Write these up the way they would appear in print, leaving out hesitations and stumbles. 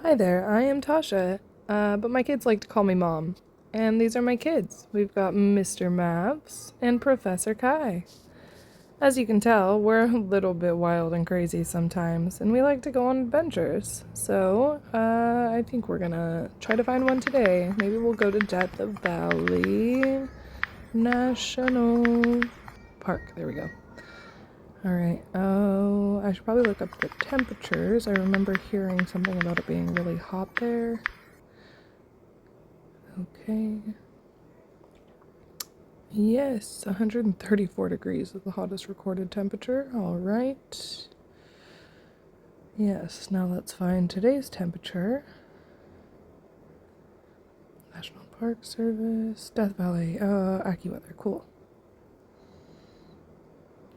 Hi there, I am Tasha, but my kids like to call me Mom. And these are my kids. We've got Mr. Mavs and Professor Kai. As you can tell, we're a little bit wild and crazy sometimes, and we like to go on adventures. So, I think we're gonna try to find one today. Maybe we'll go to Death Valley National Park. There we go. Alright, oh, I should probably look up the temperatures. I remember hearing something about it being really hot there. Okay. Yes, 134 degrees is the hottest recorded temperature. Alright. Yes, now let's find today's temperature. National Park Service, Death Valley, AccuWeather, cool.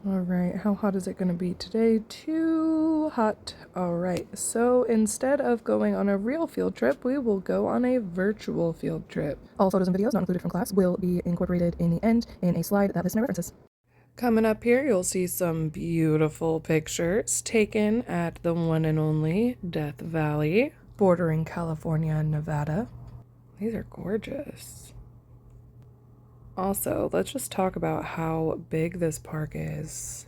Alright, how hot is it going to be today? Too hot. Alright, so instead of going on a real field trip, we will go on a virtual field trip. All photos and videos not included from class will be incorporated in the end in a slide that listener references. Coming up here, you'll see some beautiful pictures taken at the one and only Death Valley, bordering California and Nevada. These are gorgeous. Also, let's just talk about how big this park is.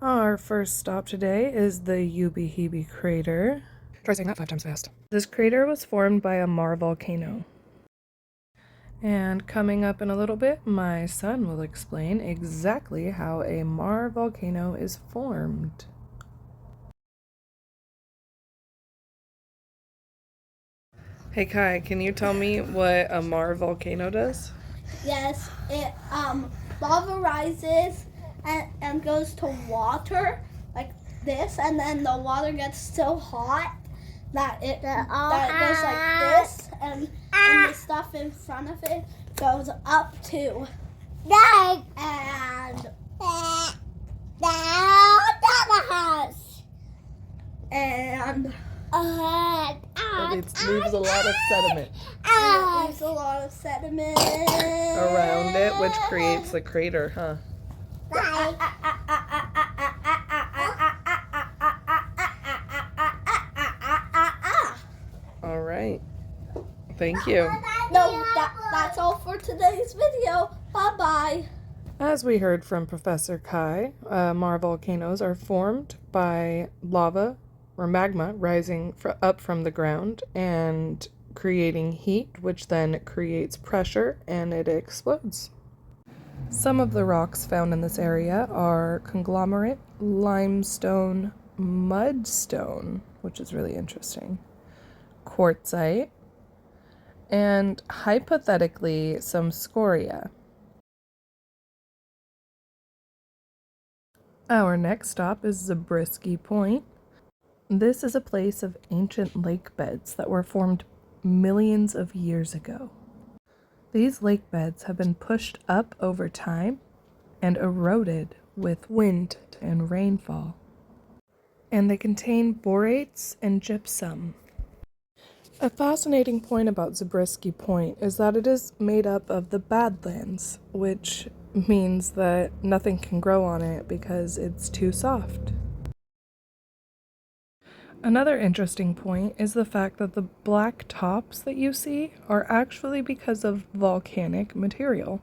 Our first stop today is the Ubehebe crater. Try saying that 5 times fast. This crater was formed by a Mar volcano. And coming up in a little bit, my son will explain exactly how a Mar volcano is formed. Hey Kai, can you tell me what a Mar volcano does? Yes, it lava rises and goes to water like this, and then the water gets so hot that it goes like this, and the stuff in front of it goes up too. And It leaves a lot of sediment it leaves a lot of sediment around it, which creates the crater, huh? All right. Thank you. No, that's all for today's video. Bye-bye. As we heard from Professor Kai, Mar volcanoes are formed by lava or magma rising up from the ground and creating heat, which then creates pressure and it explodes. Some of the rocks found in this area are conglomerate, limestone, mudstone, which is really interesting, quartzite, and hypothetically some scoria. Our next stop is Zabriskie Point. This is a place of ancient lake beds that were formed millions of years ago. These lake beds have been pushed up over time and eroded with wind and rainfall. And they contain borates and gypsum. A fascinating point about Zabriskie Point is that it is made up of the Badlands, which means that nothing can grow on it because it's too soft. Another interesting point is the fact that the black tops that you see are actually because of volcanic material.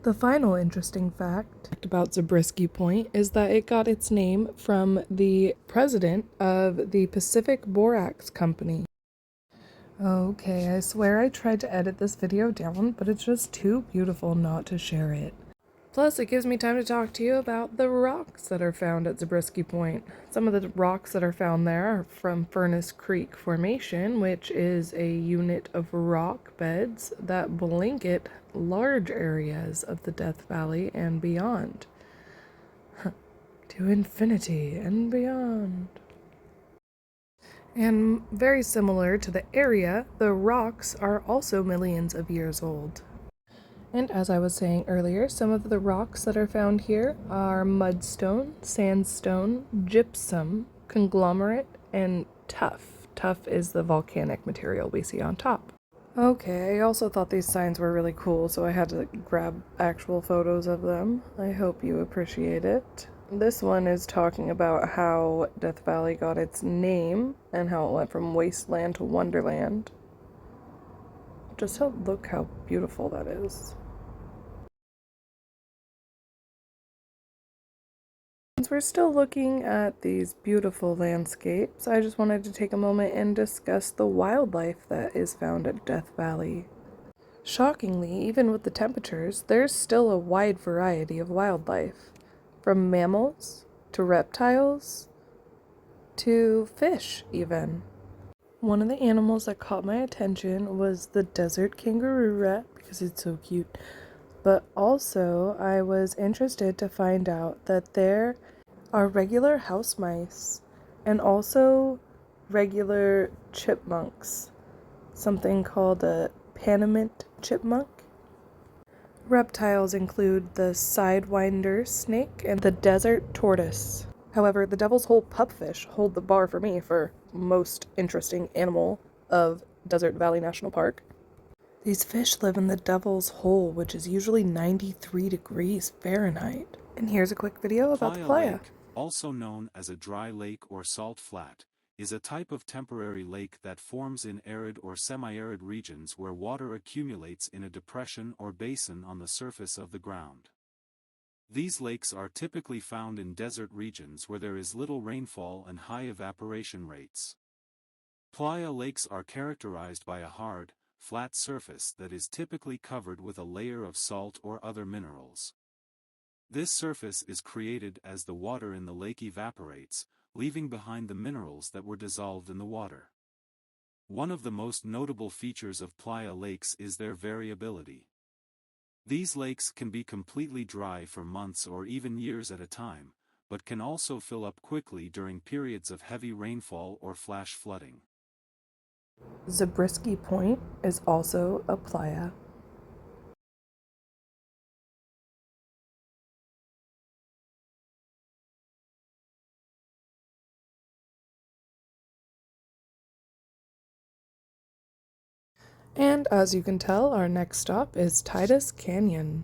The final interesting fact about Zabriskie Point is that it got its name from the president of the Pacific Borax Company. Okay, I swear I tried to edit this video down, but it's just too beautiful not to share it. Plus, it gives me time to talk to you about the rocks that are found at Zabriskie Point. Some of the rocks that are found there are from Furnace Creek Formation, which is a unit of rock beds that blanket large areas of the Death Valley and beyond. To infinity and beyond. And very similar to the area, the rocks are also millions of years old. And as I was saying earlier, some of the rocks that are found here are mudstone, sandstone, gypsum, conglomerate, and tuff. Tuff is the volcanic material we see on top. Okay, I also thought these signs were really cool, so I had to grab actual photos of them. I hope you appreciate it. This one is talking about how Death Valley got its name and how it went from wasteland to wonderland. Look how beautiful that is. Since we're still looking at these beautiful landscapes, I just wanted to take a moment and discuss the wildlife that is found at Death Valley. Shockingly, even with the temperatures, there's still a wide variety of wildlife, from mammals to reptiles to fish, even. One of the animals that caught my attention was the desert kangaroo rat because it's so cute. But also, I was interested to find out that there are regular house mice and also regular chipmunks, something called a Panamint chipmunk. Reptiles include the sidewinder snake and the desert tortoise. However, the Devil's Hole pupfish hold the bar for me for most interesting animal of Desert Valley National Park. These fish live in the Devil's Hole, which is usually 93 degrees Fahrenheit. And here's a quick video about the playa. Lake, also known as a dry lake or salt flat, is a type of temporary lake that forms in arid or semi-arid regions where water accumulates in a depression or basin on the surface of the ground. These lakes are typically found in desert regions where there is little rainfall and high evaporation rates. Playa lakes are characterized by a hard, flat surface that is typically covered with a layer of salt or other minerals. This surface is created as the water in the lake evaporates, leaving behind the minerals that were dissolved in the water. One of the most notable features of playa lakes is their variability. These lakes can be completely dry for months or even years at a time, but can also fill up quickly during periods of heavy rainfall or flash flooding. Zabriskie Point is also a playa. And as you can tell, our next stop is Titus Canyon.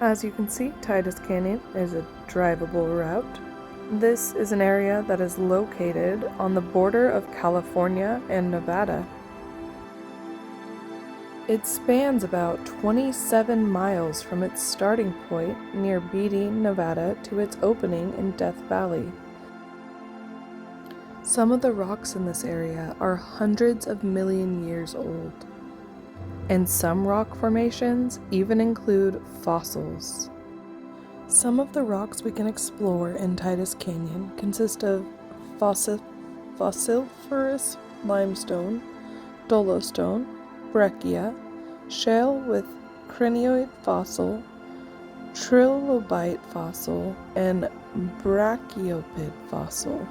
As you can see, Titus Canyon is a drivable route. This is an area that is located on the border of California and Nevada. It spans about 27 miles from its starting point near Beatty, Nevada, to its opening in Death Valley. Some of the rocks in this area are hundreds of million years old, and some rock formations even include fossils. Some of the rocks we can explore in Titus Canyon consist of fossiliferous limestone, dolostone, breccia, shale with crinoid fossil, trilobite fossil, and brachiopid fossil.